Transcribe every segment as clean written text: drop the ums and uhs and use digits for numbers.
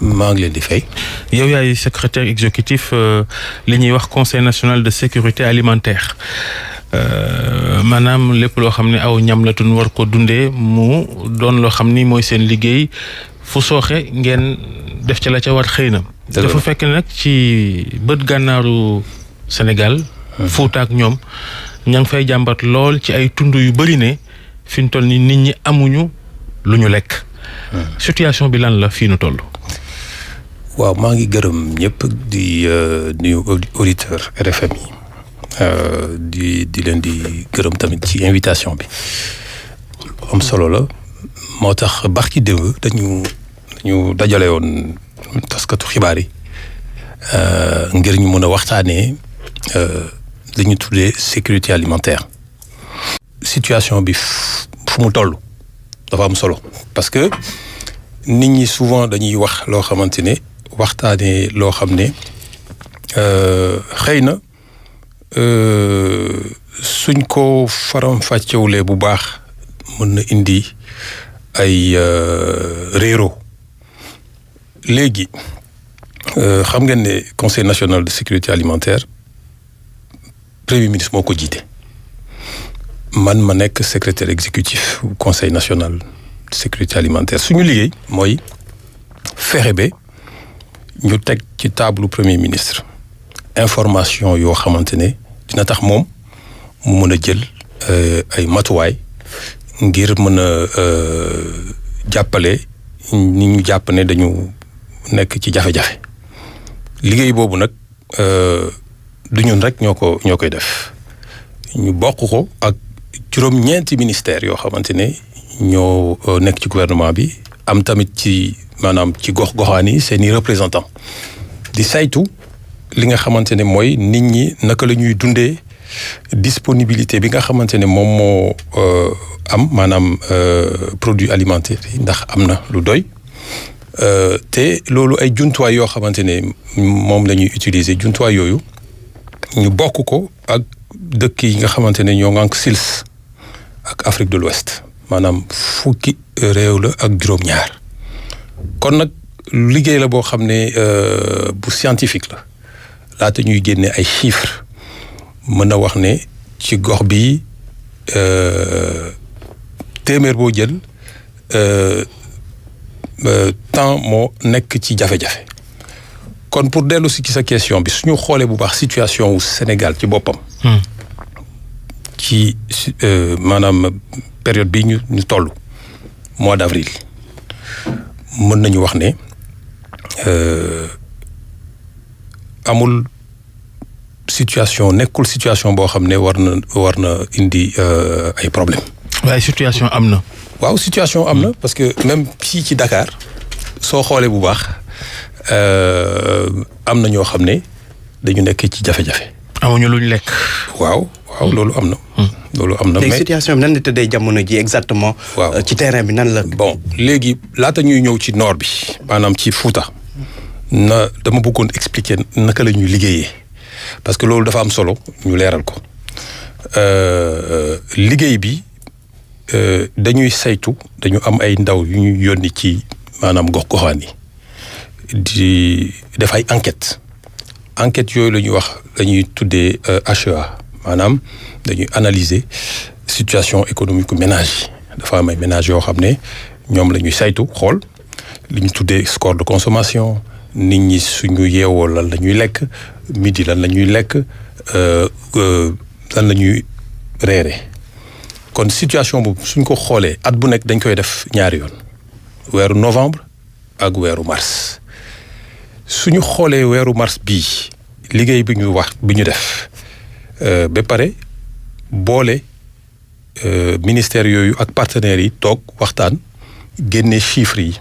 maa ngi leen di fay. yow yaay secrétaire exécutif li ñuy wax conseil national de sécurité alimentaire maanaam lépp loo xam ne aw ñam la tun war ko dundee mu doon loo xam ni mooy seen liggéey fu sooxe ngeen def ca la ca war xëy na. dafa fekk nag ci bët gànnaaru Sénégal. Fuuta ak ñoom ña ngi fay jàmbat lool ci ay tund yu bëri ne fi ñu toll ni nit ñi amuñu lu ñu lekk. situation bi lan la fii nu toll. waaw maa ngi gërëm ñëpp di nuyu auditeur RFM yi di leen di gërëm tamit ci invitation bi am solo la moo tax barki démb dañu dajale woon taskatu xibaar yi ngir ñu mën a waxtaanee li ñu tuddee sécurité alimentaire. situation bi fu mu toll dafa am solo parce que nit ñi souvent dañuy wax loo xamante ne waxtaanee loo xam ne xëy na suñ ko faram-fàccewulee bu baax mën na indi ay réero. léegi xam ngeen ne conseil national de sécurité alimentaire premier ministre moo ko jiite man ma nekk secrétaire exécutif conseil national de sécurité alimentaire. suñu liggéey mooy fexe ba ñu teg ci table premier ministre information yoo xamante ne dina tax moom mu mën a jël ay matuwaay ngir mën a jàppale ni ñu jàpp ne dañu nekk ci jafe-jafe. liggéey boobu nag du ñun rek ñoo koy def ñu bokk ko ak juróom-ñeenti ministères yoo xamante ne ñoo nekk ci gouvernement bi am tamit ci maanaam ci gox-goxaan yi seeni représentant di saytu li nga xamante ne mooy nit ñi naka la ñuy dundee disponibilité bi nga xamante ne moom moo am maanaam produits alimentaires yi ndax am na lu doy te loolu ay jumtuwaay yoo xamante ne moom la ñuy utiliser jumtuwaay yooyu ñu bokk ko ak dëkk yi nga xamante ne ñoo ngànk SILS ak Afrique de l'Ouest maanaam fukki réew la ak juróom-ñaar. kon nag liggéey la boo xam ne bu scientifique la laata ñuy génne ay chiffres mën a wax ne ci gox bi téeméer boo jël temps moo nekk ci jafe-jafe. kon pour dellu si ci sa question bi suñu xoolee bu baax situation wu Sénégal ci boppam. ci maanaam période bi ñu toll mois d'avril mën nañu wax ne amul situation nekkul situation boo xam ne war na indi ay problème. waaye situation am na. waaw situation am na parce que même fii ci Dakar soo xoolee bu baax am na ñoo xam ne dañu nekk ci jafe-jafe. amuñu luñ lekk. waaw loolu am na. loolu am na mais situation bi nan la tëddee jamono ji exactement. waaw ci terrain bi nan la. bon léegi laata ñuy ñëw ci nord bi maanaam ci Fouta dama bëggoon expliquer naka la ñuy liggéeyee parce que loolu dafa am solo ñu leeral ko liggéey bi dañuy saytu dañu am ay ndaw yu ñuy yónni ci maanaam gox-goxaan yi di def ay enquête yooyu la ñuy wax la ñuy tuddee HEA maanaam dañuy analyser situation économique ménage yi dafa am ay ménage yoo xam ne ñoom la ñuy saytu xool li ñu tuddee score de consommation nit ñi suñu yeewoo lan la ñuy lekk midi lan la ñuy lekk lan la ñuy reere kon situation boobu suñ ko xoolee at bu nekk dañ koy def ñaari yoon weeru novembre ak weeru mars suñu xoolee weeru mars bii liggéey bi ñu def ba pare boole ministère yooyu ak partenaires yi toog waxtaan génne chiffres yi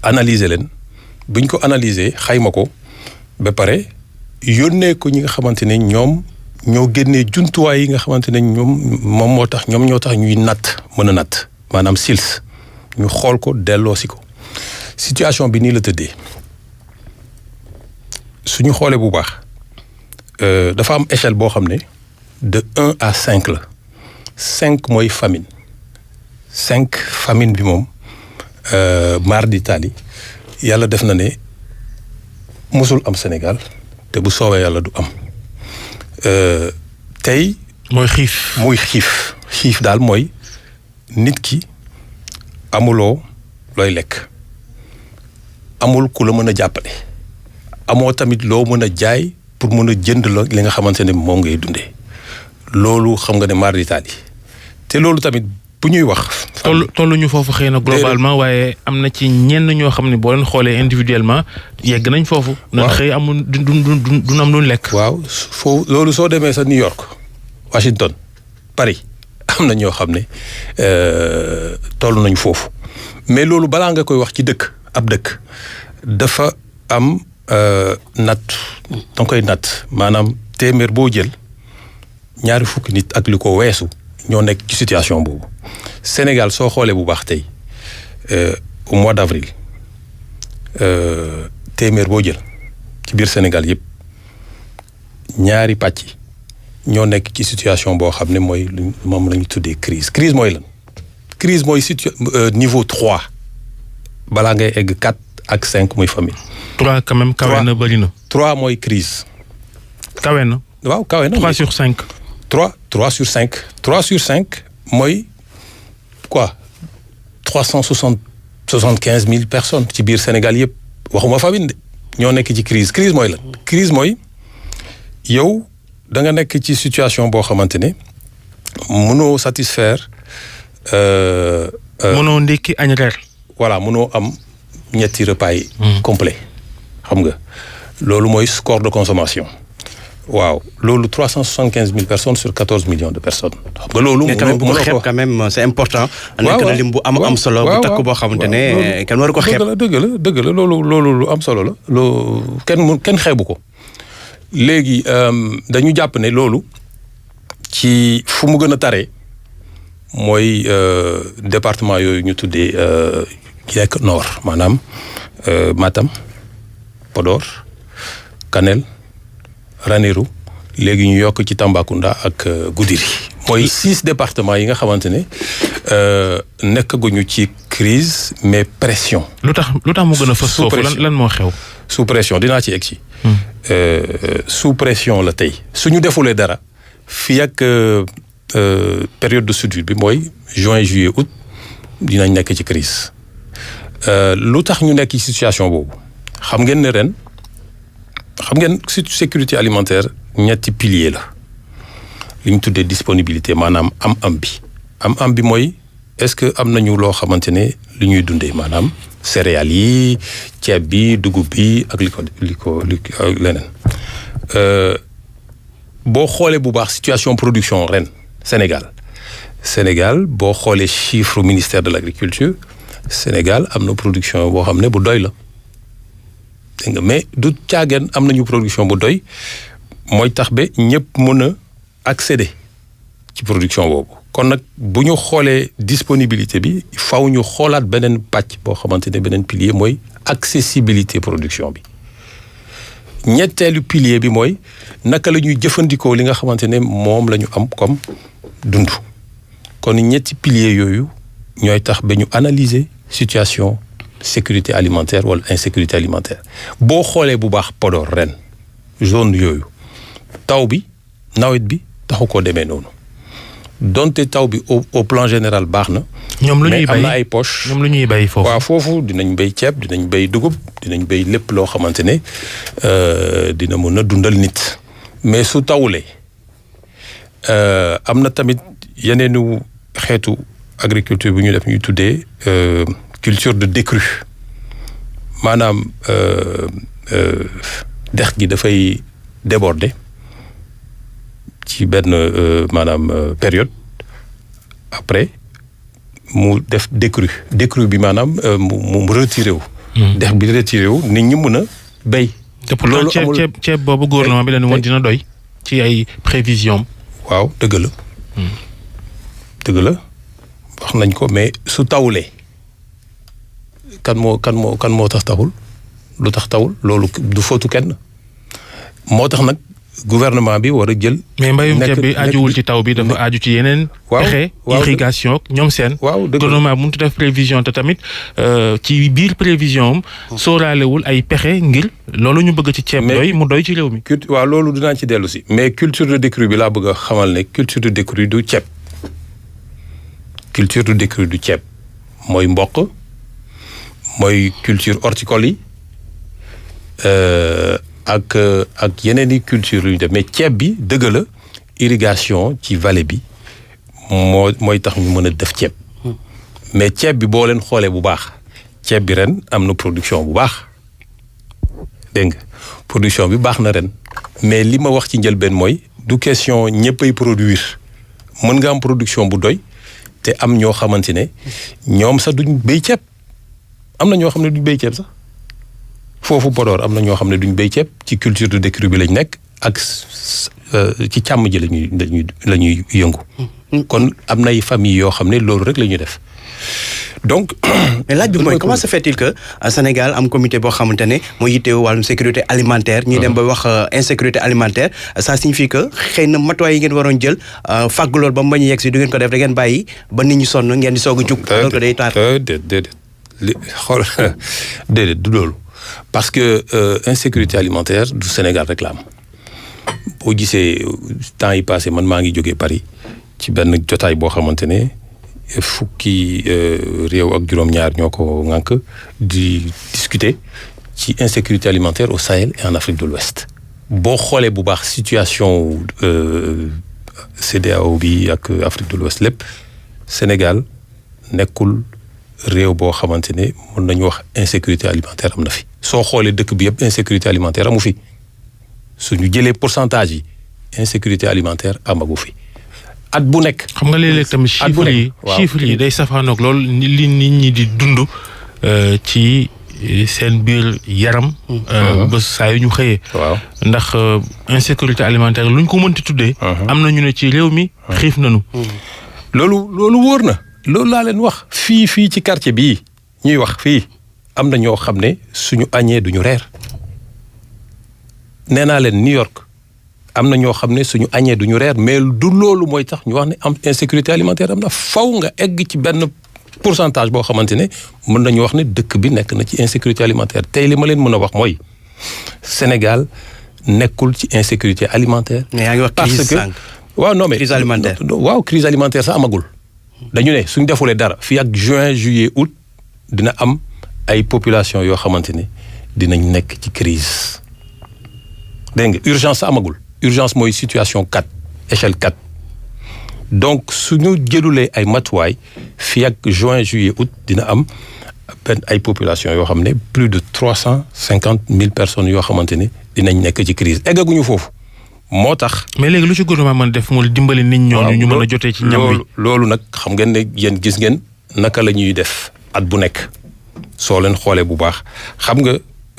analyser leen buñ ko analyser xayma ko ba pare yónnee ko ñi nga xamante ne ñoom ñoo génnee jumtuwaay yi nga xamante ne moom ñoo tax ñuy natt mën a natt maanaam SILS ñu xool ko delloosi ko situation bi nii la tëddee suñu xoolee bu baax dafa am échelle boo xam ne de 1 à 5 la 5 mooy famine 5 famine bi moom mar d'Italie yàlla def na ne musul am Sénégal te bu soobee yàlla du am tey. mooy xiif. muy xiif daal mooy nit ki amuloo looy lekk amul ku la mën a jàppale amoo tamit loo mën a jaay pour mën a jënd la li nga xamante ne moom ngay dundee loolu xam nga ne mar d'Italie te loolu tamit bu ñuy wax. tolluñu foofu xëy na globalement waaye am na ci ñenn ñoo xam ne boo leen xoolee individuellement yegg nañ foofu. waaw nan xëy amul du am luñ lekk. waaw foofu loolu soo demee sa New York Washington Paris am na ñoo xam ne toll nañ foofu mais loolu balaa nga koy wax ci dëkk ab dëkk dafa am natt danga koy natt maanaam téeméer boo jël ñaari fukki nit ak li ko weesu ñoo nekk ci situation boobu Sénégal soo xoolee bu baax tey au mois d'avril téeméer boo jël ci biir Sénégal yëpp ñaari pàcc ñoo nekk ci situation boo xam ne mooy moom la ñu tuddee crise mooy lan crise mooy niveau 3 balaa ngay egg 4 ak 5 muy famille. 3 quand même kawe na bëri na. 3 mooy crise. kawe na. waaw kawe na 3 sur 5. 3 sur 5 3 sur 5 mooy quoi 375 000 personnes ci biir Sénégal yëpp waxuma famille de ñoo nekk ci crise mooy lan crise mooy yow da nga nekk ci situation boo xamante ne mënoo satisfaire. mënoo ndékki añ reer. voilà mënoo am ñetti repas yi complet xam nga loolu mooy score de consommation. waaw loolu 375 000 personnes sur 14 millions de personnes. xam nga loolu. mais bu ko xeeb quand même c'est important. waaw nekk na lim bu am solo. bu takk boo xamante ne kenn waru ko xeeb. dëgg la loolu lu am solo la. loolu kenn xeebu ko. léegi dañu jàpp ne loolu ci fu mu gën a taree mooy département yooyu ñu tuddee yi nekk nord maanaam Matam Podor Kanel Ranérou léegi ñu yokk ci Tambacounda ak Goudiri mooy 6 départements yi nga xamante ne nekkaguñu ci crise mais pression. lu tax mu gën a fës foofu lan moo xew. sous pression dinaa ci egg si. sous pression la tey suñu defulee dara fii ak période de soudure bi mooy juin juillet août dinañ nekk ci crise lu tax ñu nekk ci situation boobu xam ngeen ne ren xam ngeen sécurité alimentaire ñetti pilier la li ñu tuddee disponibilité maanaam am bi mooy est-ce que am nañu loo xamante ne li ñuy dundee maanaam céréales yi ceeb bi dugub bi ak li ko leneen boo xoolee bu baax situation production ren Sénégal boo xoolee chiffre ministère de l'agriculture Sénégal am na production boo xam ne bu doy la dégg nga mais du caageen am nañu production bu doy mooy tax ba ñëpp mën a accéder ci production boobu kon nag bu ñu xoolee disponibilité bi faw ñu xoolaat beneen pàcc boo xamante ne beneen pilier mooy accessibilité production bi ñetteelu pilier bi mooy naka la ñuy jëfandikoo li nga xamante ne moom la ñu am comme dund kon ñetti pilier yooyu ñooy tax ba ñu analyser situation sécurité alimentaire wala insécurité alimentaire boo xoolee bu baax Podor ren zone yooyu taw bi nawet bi taxu koo demee noonu donte taw bi au plan général baax na. ñoom lu ñuy bay mais am na ay poche. ñoom lu ñuy bay foofu. waaw foofu dinañ bay ceeb dinañ bay dugub dinañ bay lépp loo xamante ne dina mën a dundal nit. mais su tawulee am na tamit yeneenu xeetu agriculture bu ñu def ñuy tuddee culture de décrue maanaam dex gi dafay déborder ci benn maanaam période après mu def décrue bi maanaam mu retiré wu. dex bi retiré wu nit ñi mën a béy. te pourtant ceeb boobu gouvernement bi leen woon dina doy ci ay prévisions. waaw dëgg la. dëgg la wax nañ ko mais su tawulee kan moo tax tawul lu tax tawul loolu du footu kenn moo tax nag gouvernement bi war a jël. mais mbayum ceeb bi ajuwul ci taw bi dafa aju ci yeneen. pexe irrigation ñoom seen. gouvernement mënut a def prévision te tamit ci biir prévision am. sóoraalewul ay pexe ngir loolu ñu bëgg ci ceeb doy mu doy ci réew mi. waaw loolu dinaa ci dellu si. mais culture de décrue bi laa bëgg a xamal ne culture de décrue du ceeb. culture de décrue du ceeb mooy mboq mooy culture horticole yi. ak yeneen i culture yu ñu def mais ceeb bi dëgg la irrigation ci vallée bi mooy tax ñu mën a def ceeb mais ceeb bi boo leen xoolee bu baax ceeb bi ren am na production bu baax dégg nga production bi baax na ren mais li ma wax ci njëlbeen mooy du question ñëppay produire mën nga am production bu doy te am ñoo xamante ne ñoom sax duñ béy ceeb am na ñoo xam ne duñ béy ceeb sax. foofu Podor am na ñoo xam ne duñ béy ceeb ci culture de décrue bi lañ nekk ak ci càmm ji la ñuy yëngu. kon am nay famille yoo xam ne loolu rek la ñuy def donc. mais laaj bi mooy comment se fait-il que Sénégal am comité boo xamante ne mooy yittewoo wàllum sécurité alimentaire. ñuy dem ba wax insécurité alimentaire ça signifie que xëy na matuwaay yi ngeen waroon jël fàgg lool ba mu bañ a yegg si du ngeen ko def da ngeen bàyyi ba nit ñi sonn ngeen di soog a jug. alors que day taar déedéet xool déedéet du loolu. parce que insécurité alimentaire du Sénégal rek la am boo gisee temps yi passé man maa ngi jógee Paris ci benn jotaay boo xamante ne fukki réew ak juróom-ñaar ñoo ko ŋànk di discuter ci insécurité alimentaire au Sahel et en Afrique de l'Ouest boo xoolee bu baax situation CEDEAO bi ak Afrique de l'Ouest lépp Sénégal nekkul réew boo xamante ne mën nañu wax insécurité alimentaire am na fi soo xoolee dëkk bi yëpp insécurité alimentaire amu fi suñu jëlee pourcentage yi insécurité alimentaire amagu fi at bu nekk. xam nga léeg-léeg tamit chiffres yi day safaanoog lool li nit ñi di dund ci seen biir yaram. ba saa yu ñu xëyee. waaw ndax insécurité alimentaire luñ ko mënti tuddee. am na ñu ne ci réew mi xiif nañu. loolu wóor na. loolu laa leen wax fii ci quartier bii ñuy wax fii am na ñoo xam ne suñu añee duñu reer nee naa leen New York am na ñoo xam ne suñu añee duñu reer mais du loolu mooy tax ñu wax ne am insécurité alimentaire am na faw nga egg ci benn pourcentage boo xamante ne mën nañu wax ne dëkk bi nekk na ci insécurité alimentaire tey li ma leen mën a wax mooy Sénégal nekkul ci insécurité alimentaire. mais yaa ngi wax crise sànq. waaw non mais crise alimentaire. waaw crise alimentaire sax amagul. dañu ne suñ defulee dara fii ak juin juillet août dina am ay population yoo xamante ne dinañ nekk ci crise dégg nga urgence sa amagul urgence mooy situation 4 échelle 4 donc suñu jëlulee ay matuwaay fii ak juin juillet août dina am benn ay population yoo xam ne plus de 350,000 personnes yoo xamante ne dinañ nekk ci crise eggaguñu foofu moo tax. mais léegi lu ci gouvernement mën def mooy dimbali nit ñooñu ñu mën a jotee ci ñam wi. loolu nag xam ngeen ne yéen gis ngeen naka la ñuy def at bu nekk soo leen xoolee bu baax xam nga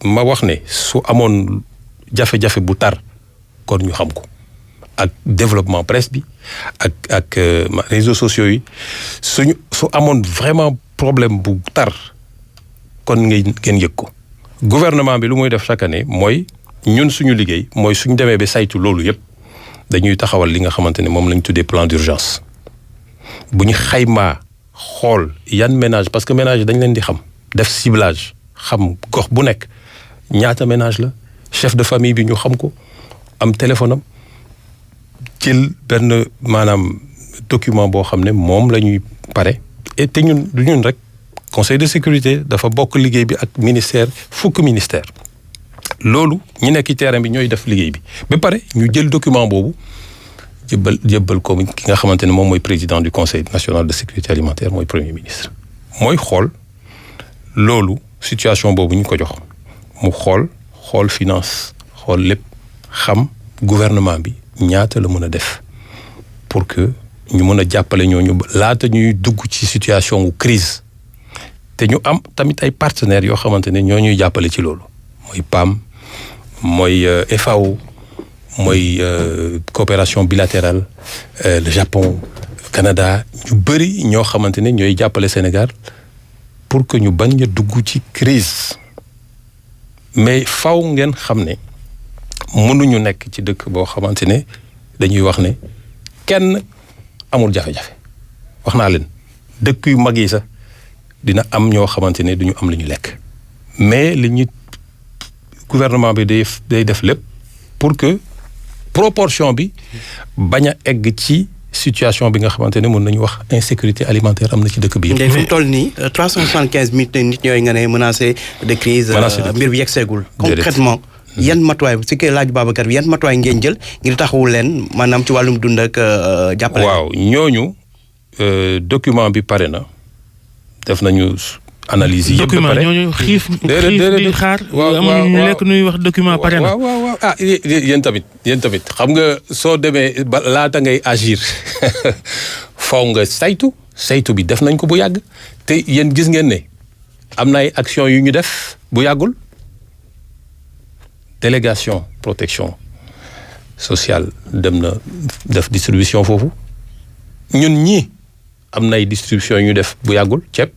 ma wax ne su amoon jafe-jafe bu tar kon ñu xam ko ak développement presse bi ak réseaux sociaux yi su amoon vraiment problème bu tar kon ngeen yëg ko gouvernement bi lu muy def chaque année mooy. ñun suñu liggéey mooy suñu demee ba saytu loolu yëpp dañuy taxawal li nga xamante ne moom lañ tuddee plan d'urgence bu ñu xaymaa xool yan ménage parce que ménage dañ leen di xam def ciblage xam gox bu nekk ñaata ménage la chef de famille bi ñu xam ko am téléphone am jël benn maanaam document boo xam ne moom la ñuy pare et te ñun du ñun rek conseil de sécurité dafa bokk liggéey bi ak ministère fukk ministère loolu ñi nekk ci terrain bi ñooy def liggéey bi ba pare ñu jël document boobu jébbal ko ki nga xamante ne moom mooy président du conseil national de sécurité alimentaire mooy premier ministre. mooy xool loolu situation boobu ñu ko jox mu xool finance xool lépp xam gouvernement bi ñaata la mën a def pour que ñu mën a jàppale ñooñu laata ñuy dugg ci situation wu crise te ñu am tamit ay partenaires yoo xamante ne ñoo ñuy jàppale ci loolu mooy PAM. mooy FAO mooy coopération bilatérale le Japon Canada ñu bëri ñoo xamante ne ñooy jàppale Sénégal pour que ñu bañ a dugg ci crise mais faw ngeen xam ne mënuñu nekk ci dëkk boo xamante ne dañuy wax ne kenn amul jafe-jafe wax naa leen dëkk yu mag yi sax dina am ñoo xamante ne duñu am lu ñu lekk mais li ñu gouvernement bi day def lépp pour que proportion bi bañ a egg ci situation bi nga xamante ne mën nañu wax insécurité alimentaire am na ci dëkk bi yëpp. fu mu toll nii 375 000 nit ñooy nga ne menacé de crise mbir bi yegg seegul concrètement yan matuwaay si kay laaj Babacar bi yan matuwaay ngeen jël ngir taxawu leen maanaam ci wàllum dund ak jàppale. waaw ñooñu document bi pare na def nañu analyse yi yëpp ba pare document ñooñu xiif di xaar. am ñu lekk nuy wax document pare na. waaw ah yéen tamit xam nga soo demee ba laata ngay agir faw nga saytu bi def nañ ko bu yàgg te yéen gis ngeen ne am na ay action yu ñu def bu yàggul. délégation protection sociale dem na def distribution foofu ñun ñii am na ay distribution yu ñu def bu yàggul ceeb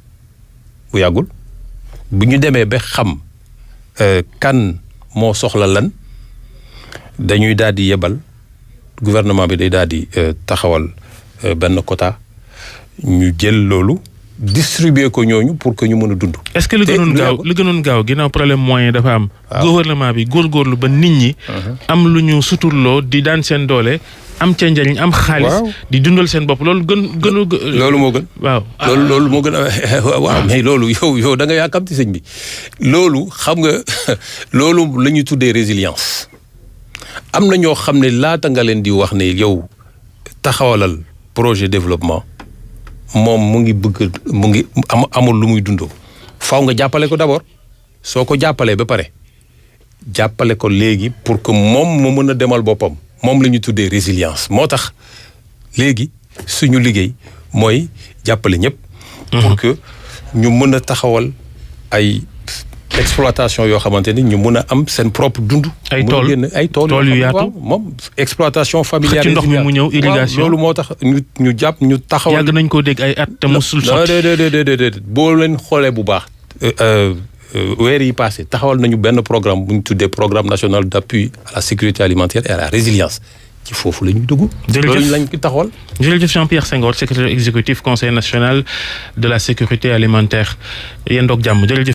bu yàggul bu ñu demee ba xam kan moo soxla lan dañuy daal di yebal gouvernement bi day daal di taxawal benn quota ñu jël loolu distribuer ko ñooñu pour que ñu mën a dund. est-ce que li gënoon gaaw ginnaaw problème moyen dafa am. gouvernement bi góorgóorlu ba nit ñi. am lu ñu suturloo di daan seen doole am ca njëriñ am xaalis. di dundal seen bopp loolu loolu moo gën. waaw loolu moo gën waaw mais loolu yow da nga yàkkamti sëñ bi loolu xam nga loolu la ñuy tuddee résilience am na ñoo xam ne laata nga leen di wax ne yow taxawalal projet développement. moom mu ngi amul lu muy dundoo faaw nga jàppale ko d'abord soo ko jàppalee ba pare jàppale ko léegi pour que moom mu mën a demal boppam moom la ñu tuddee résilience moo tax léegi suñu liggéey mooy jàppale ñëpp. pour que ñu mën a taxawal ay exploitation yoo xamante ni ñu mën a am seen propre dund. ay tool yu yaatu moom exploitation familiale. ci ndox mi mu ñëw irrigation loolu moo tax ñu taxawal. yàgg nañ koo dégg ay at te musul sotti. déedéet boo leen xoolee bu baax. weer yi passé taxawal nañu benn programme bu ñu tuddee programme national d'appui à la sécurité alimentaire et à la résilience ci foofu la ñuy dugg. loolu lañ ko taxawal. jërëjëf Jean-Pierre Senghor secrétaire exécutif conseil national de la sécurité alimentaire yéen doog jàmm jërëjëf.